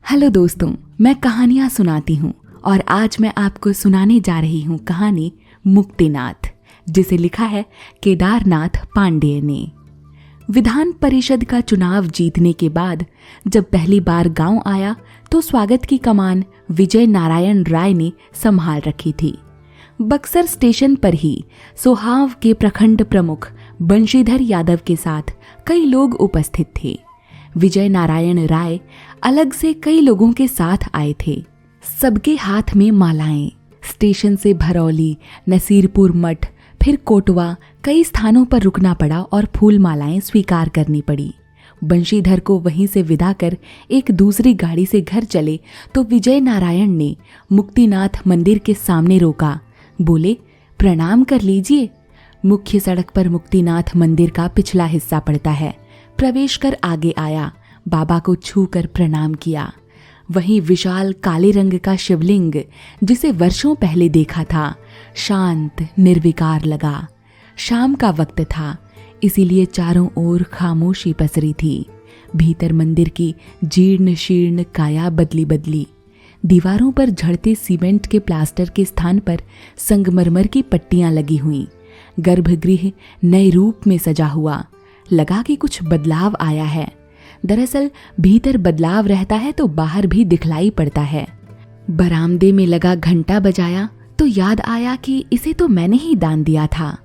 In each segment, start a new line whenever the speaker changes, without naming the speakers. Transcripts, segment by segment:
Hello दोस्तों, मैं कहानियाँ सुनाती हूँ और आज मैं आपको सुनाने जा रही हूँ कहानी मुक्तिनाथ, जिसे लिखा है केदारनाथ पांडेय ने। विधान परिषद का चुनाव जीतने के बाद जब पहली बार गांव आया तो स्वागत की कमान विजय नारायण राय ने संभाल रखी थी। बक्सर स्टेशन पर ही सोहाव के प्रखंड प्रमुख बंशीधर यादव के साथ कई लोग उपस्थित थे। विजय नारायण राय अलग से कई लोगों के साथ आए थे। सबके हाथ में मालाएं। स्टेशन से भरौली, नसीरपुर मठ, फिर कोटवा, कई स्थानों पर रुकना पड़ा और फूल मालाएं स्वीकार करनी पड़ी। बंशीधर को वहीं से विदा कर एक दूसरी गाड़ी से घर चले तो विजय नारायण ने मुक्तिनाथ मंदिर के सामने रोका। बोले, प्रणाम कर लीजिए। मुख्य सड़क पर मुक्तिनाथ मंदिर का पिछला हिस्सा पड़ता है। प्रवेश कर आगे आया, बाबा को छू कर प्रणाम किया। वहीं विशाल काले रंग का शिवलिंग, जिसे वर्षों पहले देखा था, शांत निर्विकार लगा। शाम का वक्त था, इसीलिए चारों ओर खामोशी पसरी थी। भीतर मंदिर की जीर्ण शीर्ण काया बदली बदली। दीवारों पर झड़ते सीमेंट के प्लास्टर के स्थान पर संगमरमर की पट्टियां लगी हुई। गर्भगृह नए रूप में सजा हुआ। लगा कि कुछ बदलाव आया है। दरअसल भीतर बदलाव रहता है तो बाहर भी दिखलाई पड़ता है। बरामदे में लगा घंटा बजाया तो याद आया कि इसे तो मैंने ही दान दिया था।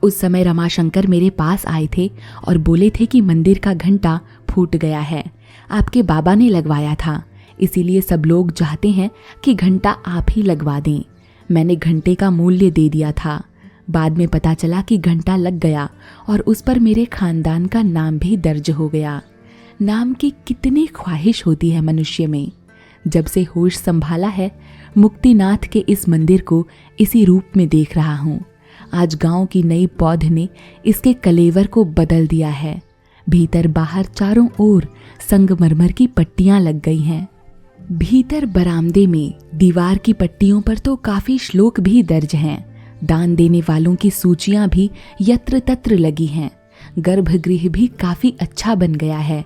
उस समय रमाशंकर मेरे पास आए थे और बोले थे कि मंदिर का घंटा फूट गया है, आपके बाबा ने लगवाया था, इसीलिए सब लोग चाहते हैं कि घंटा आप ही लगवा दें। मैंने घंटे का मूल्य दे दिया था। बाद में पता चला कि घंटा लग गया और उस पर मेरे खानदान का नाम भी दर्ज हो गया। नाम की कितनी ख्वाहिश होती है मनुष्य में। जब से होश संभाला है, मुक्तिनाथ के इस मंदिर को इसी रूप में देख रहा हूँ। आज गांव की नई पौध ने इसके कलेवर को बदल दिया है। भीतर बाहर चारों ओर संगमरमर की पट्टियां लग गई हैं। भीतर बरामदे में दीवार की पट्टियों पर तो काफी श्लोक भी दर्ज हैं। दान देने वालों की सूचियां भी यत्र तत्र लगी हैं। गर्भगृह भी काफी अच्छा बन गया है,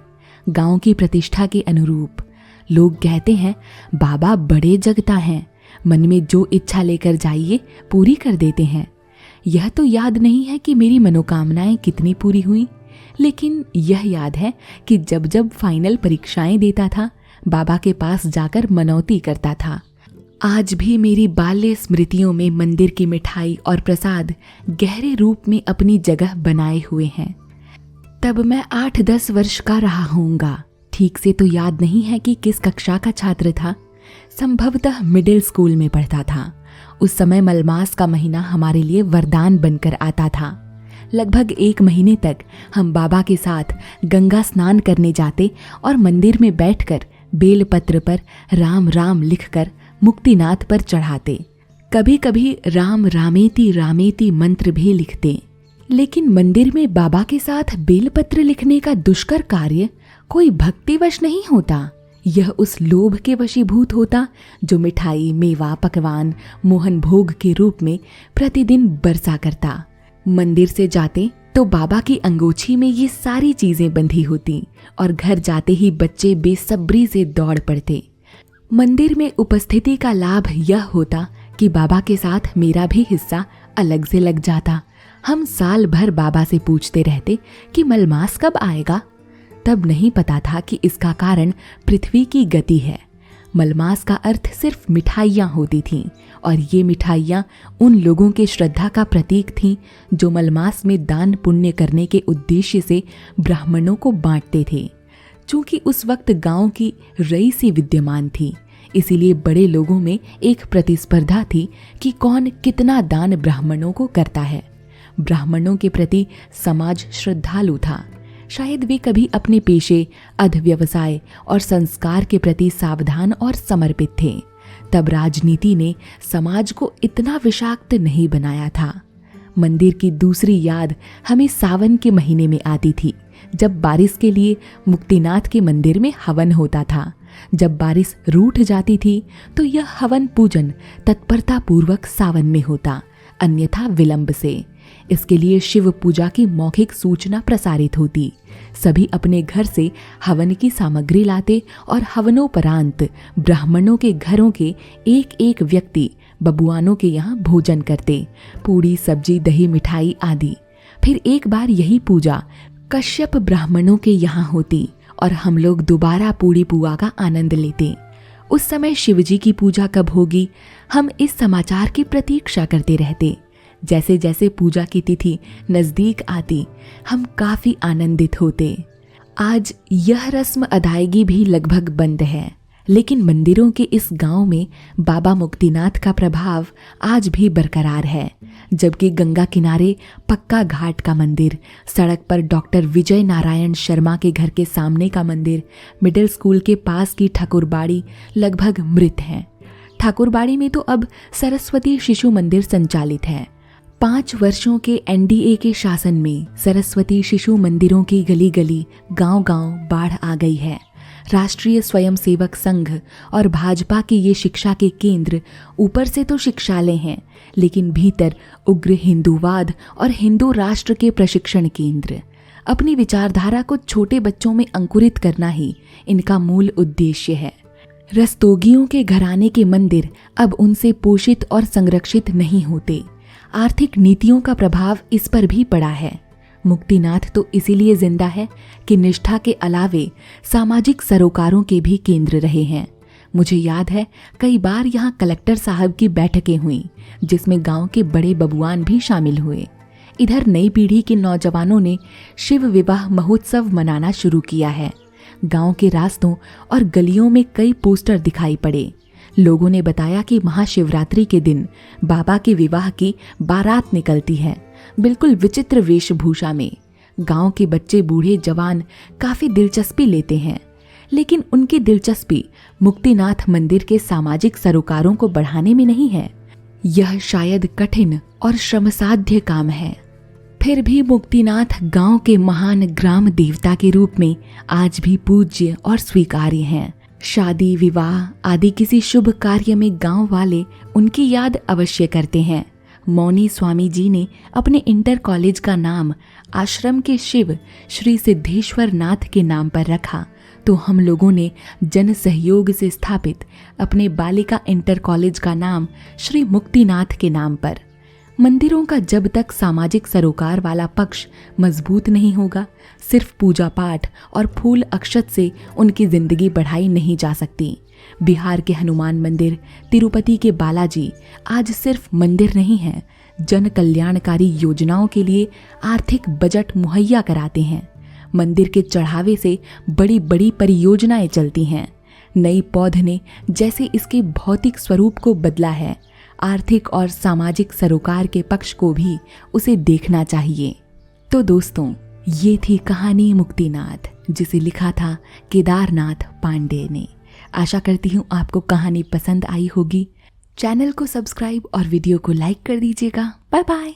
गांव की प्रतिष्ठा के अनुरूप। लोग कहते हैं बाबा बड़े जगता हैं, मन में जो इच्छा लेकर जाइए पूरी कर देते हैं। यह तो याद नहीं है कि मेरी मनोकामनाएं कितनी पूरी हुई, लेकिन यह याद है कि जब जब फाइनल परीक्षाएं देता था, बाबा के पास जाकर मनौती करता था। आज भी मेरी बाल्य स्मृतियों में मंदिर की मिठाई और प्रसाद गहरे रूप में अपनी जगह बनाए हुए हैं। तब मैं 8-10 वर्ष का रहा होऊंगा। ठीक से तो याद नहीं है कि किस कक्षा का छात्र था। संभवतः मिडिल स्कूल में पढ़ता था। उस समय मलमास का महीना हमारे लिए वरदान बनकर आता था। लगभग 1 महीने तक हम बाबा के साथ गंगा स्नान करने जाते और मंदिर में बैठकर बेलपत्र पर राम राम लिखकर मुक्तिनाथ पर चढ़ाते। कभी कभी राम रामेति रामेति मंत्र भी लिखते। लेकिन मंदिर में बाबा के साथ बेलपत्र लिखने का दुष्कर कार्य कोई भक्तिवश नहीं होता। यह उस लोभ के वशीभूत होता जो मिठाई, मेवा, पकवान, मोहन भोग के रूप में प्रतिदिन बरसा करता। मंदिर से जाते तो बाबा की अंगोछी में ये सारी चीजें बंधी होती और घर जाते ही बच्चे बेसब्री से दौड़ पड़ते। मंदिर में उपस्थिति का लाभ यह होता कि बाबा के साथ मेरा भी हिस्सा अलग से लग जाता। हम साल भर बाबा से पूछते रहते कि मलमास कब आएगा। तब नहीं पता था कि इसका कारण पृथ्वी की गति है। मलमास का अर्थ सिर्फ मिठाइयाँ होती थीं और ये मिठाइयाँ उन लोगों के श्रद्धा का प्रतीक थीं जो मलमास में दान पुण्य करने के उद्देश्य से ब्राह्मणों को बांटते थे। चूंकि उस वक्त गांव की रईसी विद्यमान थी, इसीलिए बड़े लोगों में एक प्रतिस्पर्धा थी कि कौन कितना दान ब्राह्मणों को करता है। ब्राह्मणों के प्रति समाज श्रद्धालु था। शायद वे कभी अपने पेशे, अध व्यवसाय और संस्कार के प्रति सावधान और समर्पित थे। तब राजनीति ने समाज को इतना विषाक्त नहीं बनाया था। मंदिर की दूसरी याद हमें सावन के महीने में आती थी, जब बारिश के लिए मुक्तिनाथ के मंदिर में हवन होता था। जब बारिश रूठ जाती थी तो यह हवन पूजन तत्परता पूर्वक सावन में होता, अन्यथा विलंब से। इसके लिए शिव पूजा की मौखिक सूचना प्रसारित होती। सभी अपने घर से हवन की सामग्री लाते और हवनोपरांत ब्राह्मणों के घरों के एक एक व्यक्ति बबुआनों के यहाँ भोजन करते, पूड़ी सब्जी दही मिठाई आदि। फिर एक बार यही पूजा कश्यप ब्राह्मणों के यहाँ होती और हम लोग दोबारा पूड़ी पुआ का आनंद लेते। उस समय शिवजी की पूजा कब होगी, हम इस समाचार की प्रतीक्षा करते रहते। जैसे जैसे पूजा की तिथि नजदीक आती, हम काफी आनंदित होते। आज यह रस्म अदायगी भी लगभग बंद है, लेकिन मंदिरों के इस गांव में बाबा मुक्तिनाथ का प्रभाव आज भी बरकरार है। जबकि गंगा किनारे पक्का घाट का मंदिर, सड़क पर डॉक्टर विजय नारायण शर्मा के घर के सामने का मंदिर, मिडिल स्कूल के पास की ठाकुरबाड़ी लगभग मृत है। ठाकुरबाड़ी में तो अब सरस्वती शिशु मंदिर संचालित है। 5 वर्षों के एनडीए के शासन में सरस्वती शिशु मंदिरों की गली गली गांव-गांव बाढ़ आ गई है। राष्ट्रीय स्वयंसेवक संघ और भाजपा के ये शिक्षा के केंद्र ऊपर से तो शिक्षालय हैं, लेकिन भीतर उग्र हिंदूवाद और हिंदू राष्ट्र के प्रशिक्षण केंद्र। अपनी विचारधारा को छोटे बच्चों में अंकुरित करना ही इनका मूल उद्देश्य है। रस्तोगियों के घराने के मंदिर अब उनसे पोषित और संरक्षित नहीं होते। आर्थिक नीतियों का प्रभाव इस पर भी पड़ा है। मुक्तिनाथ तो इसीलिए जिंदा है कि निष्ठा के अलावे सामाजिक सरोकारों के भी केंद्र रहे हैं। मुझे याद है कई बार यहाँ कलेक्टर साहब की बैठकें हुई, जिसमें गांव के बड़े बबुआन भी शामिल हुए। इधर नई पीढ़ी के नौजवानों ने शिव विवाह महोत्सव मनाना शुरू किया है। गांव के रास्तों और गलियों में कई पोस्टर दिखाई पड़े। लोगों ने बताया कि महाशिवरात्रि के दिन बाबा के विवाह की बारात निकलती है, बिल्कुल विचित्र वेशभूषा में। गांव के बच्चे बूढ़े जवान काफी दिलचस्पी लेते हैं, लेकिन उनकी दिलचस्पी मुक्तिनाथ मंदिर के सामाजिक सरोकारों को बढ़ाने में नहीं है। यह शायद कठिन और श्रमसाध्य काम है। फिर भी मुक्तिनाथ गांव के महान ग्राम देवता के रूप में आज भी पूज्य और स्वीकार्य हैं। शादी विवाह आदि किसी शुभ कार्य में गांव वाले उनकी याद अवश्य करते हैं। मौनी स्वामी जी ने अपने इंटर कॉलेज का नाम आश्रम के शिव श्री सिद्धेश्वर नाथ के नाम पर रखा, तो हम लोगों ने जन सहयोग से स्थापित अपने बालिका इंटर कॉलेज का नाम श्री मुक्तिनाथ के नाम पर। मंदिरों का जब तक सामाजिक सरोकार वाला पक्ष मजबूत नहीं होगा, सिर्फ पूजा पाठ और फूल अक्षत से उनकी जिंदगी बढ़ाई नहीं जा सकती। बिहार के हनुमान मंदिर, तिरुपति के बालाजी आज सिर्फ मंदिर नहीं हैं, जन कल्याणकारी योजनाओं के लिए आर्थिक बजट मुहैया कराते हैं। मंदिर के चढ़ावे से बड़ी बड़ी परियोजनाएं चलती हैं। नई पौध ने जैसे इसके भौतिक स्वरूप को बदला है, आर्थिक और सामाजिक सरोकार के पक्ष को भी उसे देखना चाहिए। तो दोस्तों, ये थी कहानी मुक्तिनाथ, जिसे लिखा था केदारनाथ पांडे ने। आशा करती हूँ आपको कहानी पसंद आई होगी। चैनल को सब्सक्राइब और वीडियो को लाइक कर दीजिएगा। Bye bye.